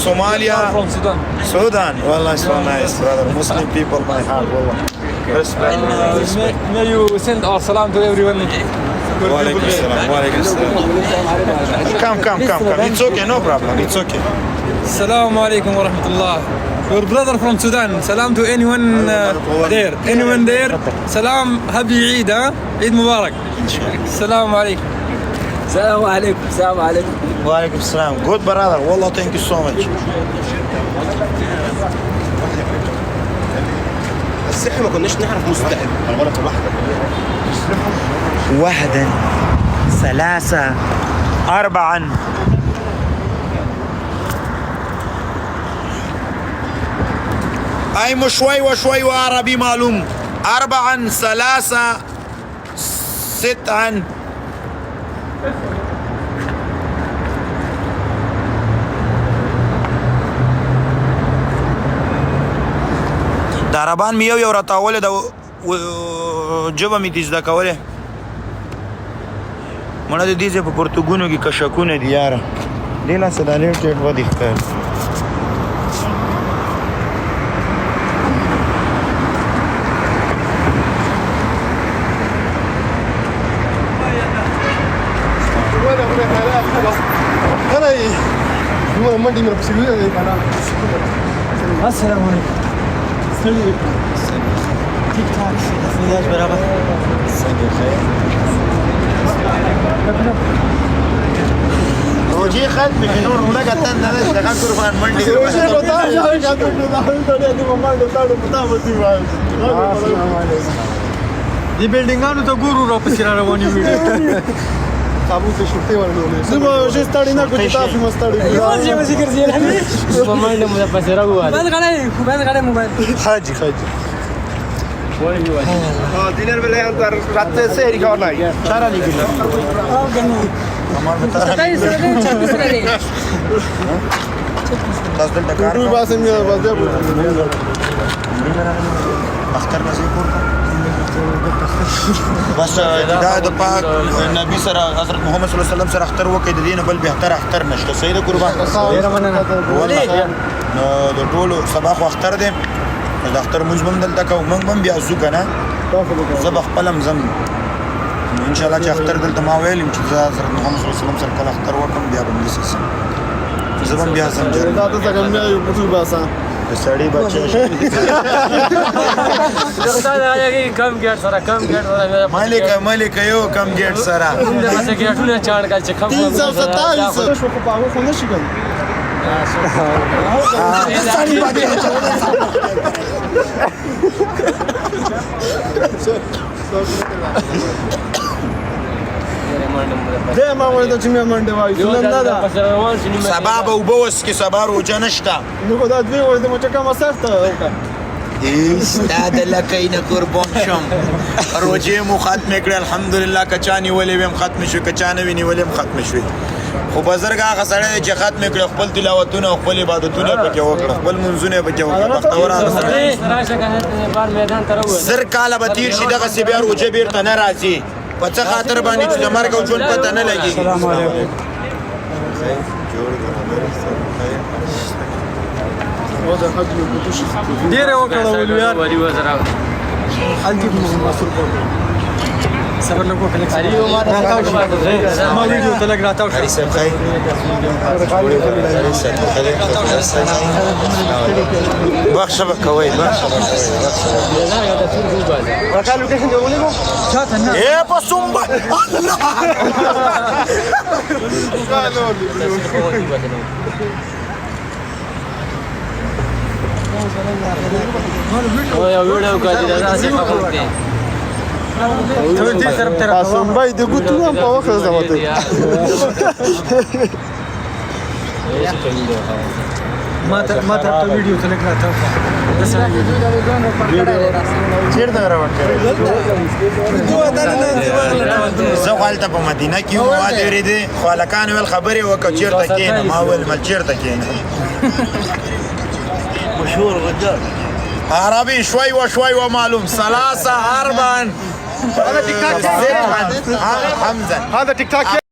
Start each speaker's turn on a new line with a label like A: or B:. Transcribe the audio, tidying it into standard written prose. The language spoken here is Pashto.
A: Somalia.
B: From Sudan.
A: Sudan. Wallah, so nice, brother. Muslim people, my heart. Wallah. Respect.
B: May you send our salam to everyone.
A: Walaikum salam. Walaikum salam. Come. It's okay, no problem. It's okay.
B: Assalamu alaikum wa rahmatullah. Your brother from Sudan. Salam to anyone there. Anyone there. Salam. Happy Eid. Eid Mubarak. Assalamu alaikum.
C: السلام عليكم. السلام عليكم.
A: Walaikum salam. Good, brother. Wallah, thank you so much.
D: بس احنا ما كناش نعرف مستعد. انا بقول لك
A: واحدا ثلاثة أربعا أي مش شوي وشوي وعربي معلوم أربعا ثلاثة ستا د عربان مې یو راتاوله د جبه مې دې زده کوله مړه د دې په پرتګونو کې کشکونه دي یاره دې لاسه د لیټډ ودی ښکار
C: السلام عليكم. تيك توك فياش برابر.
A: روجي خد بنور ولا قتن ده اشتغل قربان منډي روجي بتا
B: دی بلډینګانو ته ګورو را پسې را روانې وي
E: تابوت شوتي ورنولې زما چې ستړی نه کوي تاسو مستړی
C: يا ذكر زين حبيبي ما له مفسره هو بعد غلي موبايل
A: حاجي
D: দিনের বেলায় রাতে সেহরি খাওয়া নাই সারা দিন
A: আমার بتا تاسو دلته کار
E: روي باسه مې بازه
A: اختر نشي کوته بس دا د پاک نبی سره حضرت محمد صلی الله علیه وسلم سره اختر وکړي د دین بل بهتر اختر نشته سید قربان
C: ډیر مننه
A: نو د ټولو سبا خو اختر دی د اختر موږ هم دلته کوو موږ هم بیا ځو کنه زه به خپل هم ځم ان شاء الله چې اختر دلته ما ویل چې حضرت محمد صلی الله علیه وسلم سره کله اختر وکم بیا به ملي سم زه هم بیا ځم
E: دا ته څنګه مې یو پټو باسه
A: سړی بچی
C: کم ګټ سره
A: مالک یو کم ګیټ سره
C: دغه ګټونه چاړ کا چې کم
E: 327 شو په پاغه خو نشي ګل ما ولې چې مې منډه وای نن دا
A: سبا به وبوس کې سبا روجه نشته
E: نو دا دوی ولې مې چې کومه سخته
A: استاد لکه قربان شم روجه مو ختم کړ الحمدلله کچانی ولې ویم ختم شو کچانه ویني ولې ختم شو خو بزرګ هغه سره چې ختم کړ خپل تلاوتونه او خپل عبادتونه پکې وکړ خپل منځونه پکې وکړ بختور
C: راشه کنه بار میدان تر و
A: زر کاله به تیر شي دغه سی بیا روجه بیرته نه راځي په څه خاطر باندې چې د مرګ او ژوند پته نه لګي
C: السلام علیکم
E: ډیره وکړه ولیا
C: ولی وزرا
E: حاجی مسرور
C: صبر لګو کله
E: ما ویډیو ته لګ راته
A: علي صاحب خیر بخښه کوي
E: ورکا لوکیشن دی ولې مو
C: شاته نه
A: اے پسومبا
C: یو ویډیو کوي دا څه خبر دی
E: تاسو باید د ګوتو په وخت زموته
C: ما ته ویډیو ته لګ راته
A: چیرته روان کړی زه غالطه په مدینه کې وو اړې دي خلکان ول خبرې وکړه چیرته کېنه ما ول مل چیرته کېنه
D: مشهور رجال
A: عربي شوي وشوي ومعلوم ثلاثة أربعا
E: هذا تيك توك
A: حمزة
E: هذا تيك توك